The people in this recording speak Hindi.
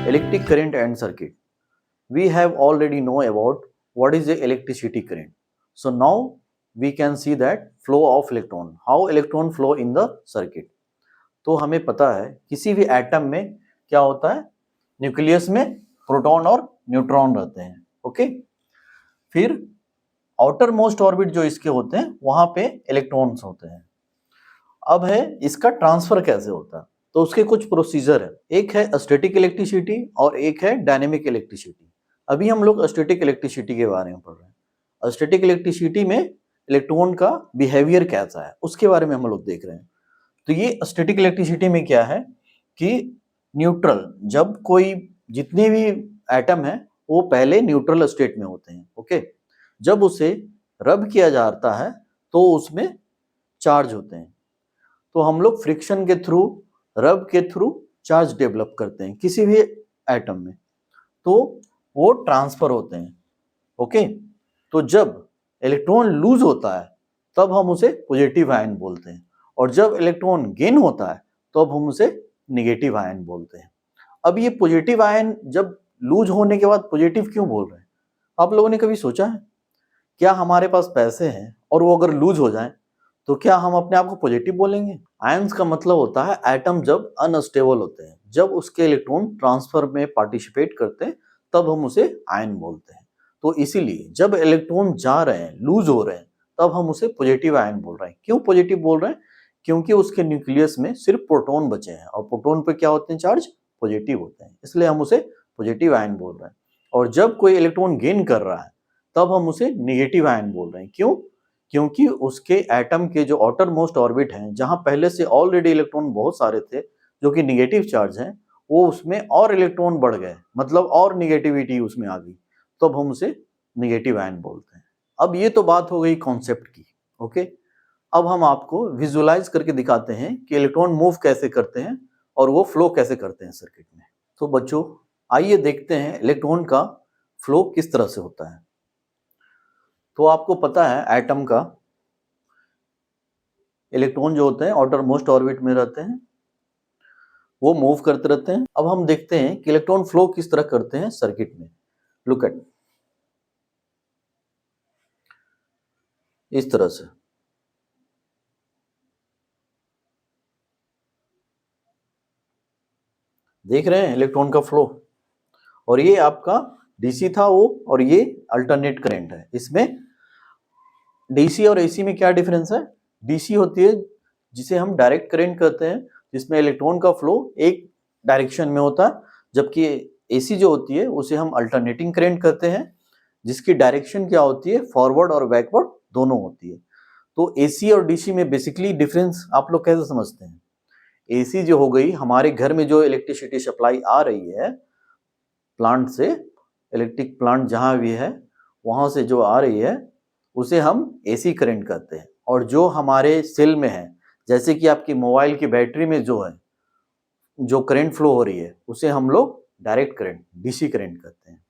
Electric current and circuit. We have already know about what is the electricity current. So now we can see that flow of electron, how electron flow in the circuit. तो हमें पता है किसी भी एटम में क्या होता है, न्यूक्लियस में प्रोटॉन और न्यूट्रॉन रहते हैं. ओके, फिर आउटर मोस्ट ऑर्बिट जो इसके होते हैं वहां पे इलेक्ट्रॉन्स होते हैं. अब है इसका ट्रांसफर कैसे होता है, तो उसके कुछ प्रोसीजर है. एक है स्टैटिक इलेक्ट्रिसिटी और एक है डायनेमिक इलेक्ट्रिसिटी. अभी हम लोग स्टैटिक इलेक्ट्रिसिटी के बारे में पढ़ रहे हैं. स्टैटिक इलेक्ट्रिसिटी में इलेक्ट्रॉन का बिहेवियर कैसा है उसके बारे में हम लोग देख रहे हैं. तो ये स्टैटिक इलेक्ट्रिसिटी में क्या है कि न्यूट्रल, जब कोई जितने भी एटम है वो पहले न्यूट्रल स्टेट में होते हैं. ओके, जब उसे रब किया जाता है तो उसमें चार्ज होते हैं. तो हम लोग फ्रिक्शन के थ्रू, रब के थ्रू चार्ज डेवलप करते हैं किसी भी एटम में, तो वो ट्रांसफर होते हैं. ओके, तो जब इलेक्ट्रॉन लूज होता है तब हम उसे पॉजिटिव आयन बोलते हैं, और जब इलेक्ट्रॉन गेन होता है तब हम उसे नेगेटिव आयन बोलते हैं. अब ये पॉजिटिव आयन जब लूज होने के बाद पॉजिटिव क्यों बोल रहे हैं, आप लोगों ने कभी सोचा है? क्या हमारे पास पैसे हैं और वो अगर लूज हो जाए तो क्या हम अपने आप को पॉजिटिव बोलेंगे? आयंस का मतलब होता है एटम जब अनस्टेबल होते हैं, जब उसके इलेक्ट्रॉन ट्रांसफर में पार्टिसिपेट करते हैं तब हम उसे आयन बोलते हैं. तो इसीलिए जब इलेक्ट्रॉन जा रहे हैं, लूज हो रहे हैं, तब हम उसे पॉजिटिव आयन बोल रहे हैं. क्यों पॉजिटिव बोल रहे हैं? क्योंकि उसके न्यूक्लियस में सिर्फ प्रोटॉन बचे हैं और प्रोटॉन पे क्या होते हैं, चार्ज पॉजिटिव होते हैं, इसलिए हम उसे पॉजिटिव आयन बोल रहे हैं. और जब कोई इलेक्ट्रॉन गेन कर रहा है तब हम उसे नेगेटिव आयन बोल रहे हैं. क्यों? क्योंकि उसके एटम के जो आउटर मोस्ट ऑर्बिट हैं, जहां पहले से ऑलरेडी इलेक्ट्रॉन बहुत सारे थे जो कि नेगेटिव चार्ज हैं, वो उसमें और इलेक्ट्रॉन बढ़ गए, मतलब और नेगेटिविटी उसमें आ गई, तो अब हम उसे नेगेटिव आयन बोलते हैं. अब ये तो बात हो गई कॉन्सेप्ट की. ओके, अब हम आपको विजुअलाइज करके दिखाते हैं कि इलेक्ट्रॉन मूव कैसे करते हैं और वो फ्लो कैसे करते हैं सर्किट में. तो बच्चों आइए देखते हैं इलेक्ट्रॉन का फ्लो किस तरह से होता है. तो आपको पता है एटम का इलेक्ट्रॉन जो होते हैं आउटर मोस्ट ऑर्बिट में रहते हैं, वो मूव करते रहते हैं. अब हम देखते हैं कि इलेक्ट्रॉन फ्लो किस तरह करते हैं सर्किट में. लुक एट, इस तरह से देख रहे हैं इलेक्ट्रॉन का फ्लो. और ये आपका डीसी था वो, और ये अल्टरनेट करंट है. इसमें डीसी और एसी में क्या डिफरेंस है? डीसी होती है जिसे हम डायरेक्ट करंट कहते हैं, जिसमें इलेक्ट्रॉन का फ्लो एक डायरेक्शन में होता है, जबकि एसी जो होती है उसे हम अल्टरनेटिंग करंट कहते हैं, जिसकी डायरेक्शन क्या होती है, फॉरवर्ड और बैकवर्ड दोनों होती है. तो एसी और डीसी में बेसिकली डिफरेंस आप लोग कैसे समझते हैं? एसी जो हो गई, हमारे घर में जो इलेक्ट्रिसिटी सप्लाई आ रही है प्लांट से, इलेक्ट्रिक प्लांट जहां भी है वहां से जो आ रही है उसे हम एसी करंट कहते हैं. और जो हमारे सेल में है, जैसे कि आपकी मोबाइल की बैटरी में जो है, जो करंट फ्लो हो रही है, उसे हम लोग डायरेक्ट करंट, डीसी करंट कहते हैं.